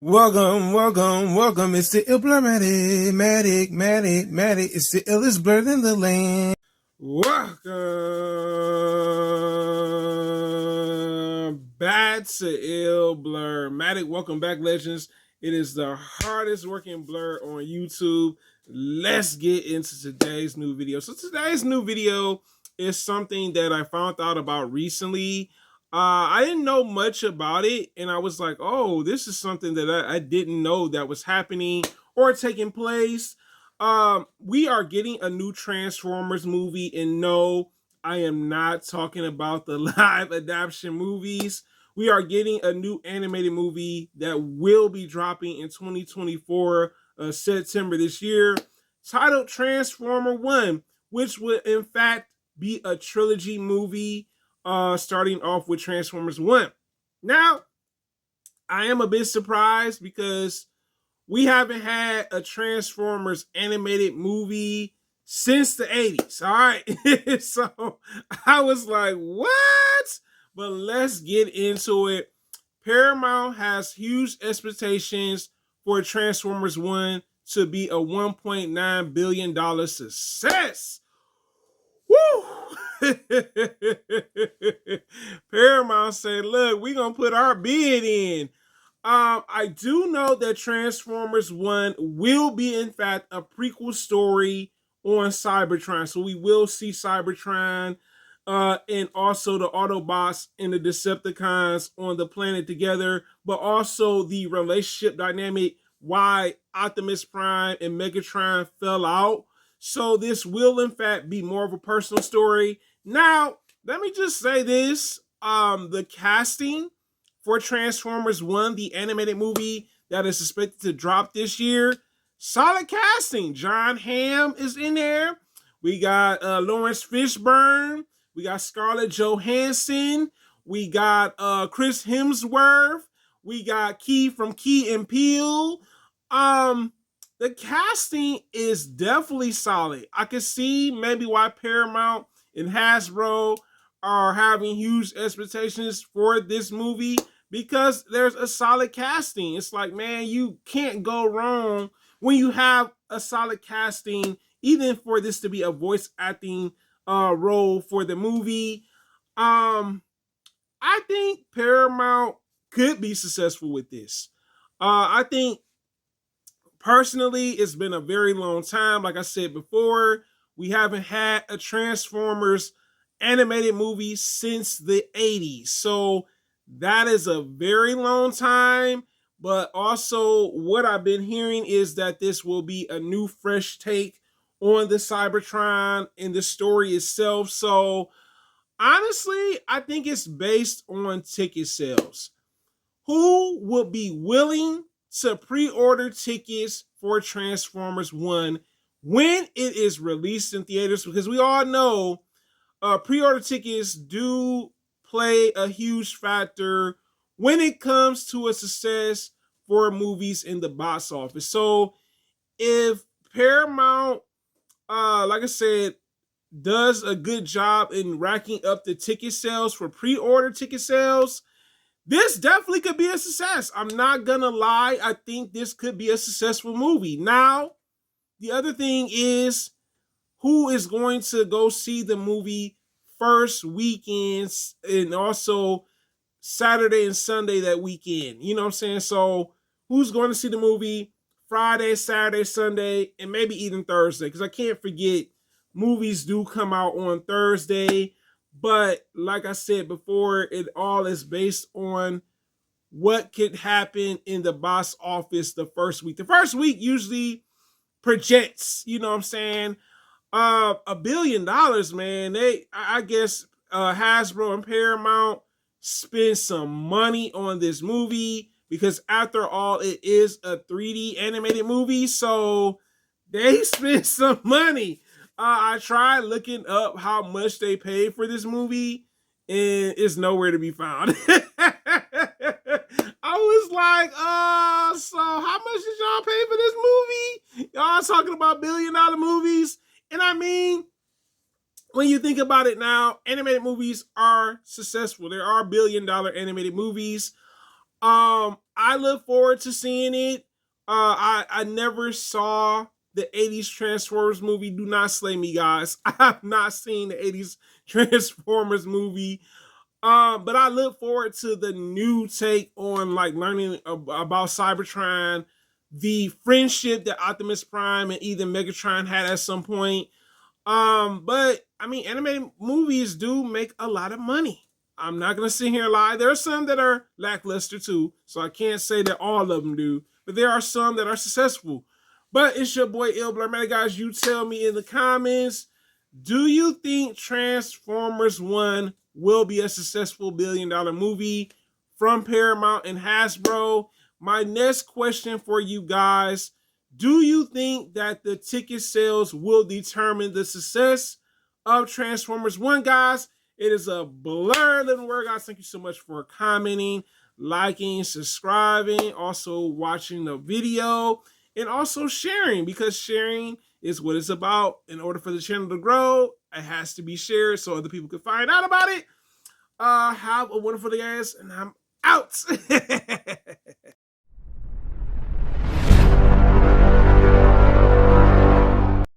Welcome. It's the Matic. It's the illest blerd in the land. Welcome back to Blerd. Welcome back, legends. It is the hardest working blur on YouTube. Let's get into today's new video. So today's new video is something that I found out about recently. I didn't know much about it, and I was like, oh, this is something that I didn't know that was happening or taking place. We are getting a new Transformers movie, and no, I am not talking about the live adaptation movies. We are getting a new animated movie that will be dropping in 2024, September this year, titled Transformer 1, which would in fact be a trilogy movie, starting off with Transformers 1. Now, I am a bit surprised because we haven't had a Transformers animated movie since the 80s. All right. So I was like, what? But let's get into it. Paramount has huge expectations for Transformers 1 to be a $1.9 billion success. Woo! Paramount said, look, we're going to put our bid in. I do know that Transformers 1 will be, in fact, a prequel story on Cybertron. So we will see Cybertron and also the Autobots and the Decepticons on the planet together, but also the relationship dynamic, why Optimus Prime and Megatron fell out. So this will, in fact, be more of a personal story. Now, let me just say this. The casting for Transformers 1, the animated movie that is expected to drop this year, solid casting. John Hamm is in there. We got Lawrence Fishburne. We got Scarlett Johansson. We got Chris Hemsworth. We got Key from Key and Peele. The casting is definitely solid. I can see maybe why Paramount and Hasbro are having huge expectations for this movie, because there's a solid casting. It's like, man, you can't go wrong when you have a solid casting, even for this to be a voice acting role for the movie. I think Paramount could be successful with this. I think personally, it's been a very long time. Like I said before, we haven't had a Transformers animated movie since the 80s. So that is a very long time. But also, what I've been hearing is that this will be a new, fresh take on the Cybertron and the story itself. So honestly, I think it's based on ticket sales. Who would be willing to pre-order tickets for Transformers 1 when it is released in theaters? Because we all know pre-order tickets do play a huge factor when it comes to a success for movies in the box office. So if Paramount, like I said, does a good job in racking up the ticket sales for pre-order ticket sales, this definitely could be a success. I'm not gonna lie. I think this could be a successful movie. Now, the other thing is, who is going to go see the movie first weekends and also Saturday and Sunday that weekend? You know what I'm saying? So who's going to see the movie Friday, Saturday, Sunday, and maybe even Thursday? Because I can't forget, movies do come out on Thursday. But like I said before, it all is based on what could happen in the box office the first week. The first week usually projects, you know what I'm saying? $1 billion, man. I guess Hasbro and Paramount spend some money on this movie, because after all, it is a 3D animated movie, so they spent some money. I tried looking up how much they paid for this movie, and it's nowhere to be found. I was like, so how much did y'all pay for this movie? Y'all talking about $1 billion movies? And I mean, when you think about it now, animated movies are successful. There are $1 billion animated movies. I look forward to seeing it. I never saw the 80s Transformers movie. Do not slay me, guys. I have not seen the 80s Transformers movie. But I look forward to the new take on like learning about Cybertron, the friendship that Optimus Prime and even Megatron had at some point. But I mean, animated movies do make a lot of money. I'm not gonna sit here and lie. There are some that are lackluster too, so I can't say that all of them do. But there are some that are successful. But it's your boy blerd, man, guys. You tell me in the comments. Do you think Transformers 1 will be a successful billion-dollar movie from Paramount and Hasbro? My next question for you guys, do you think that the ticket sales will determine the success of Transformers 1, guys? It is a blerd little word, guys. Thank you so much for commenting, liking, subscribing, also watching the video, and also sharing, because sharing is what it's about. In order for the channel to grow, it has to be shared so other people can find out about it. Have a wonderful day, guys, and I'm out.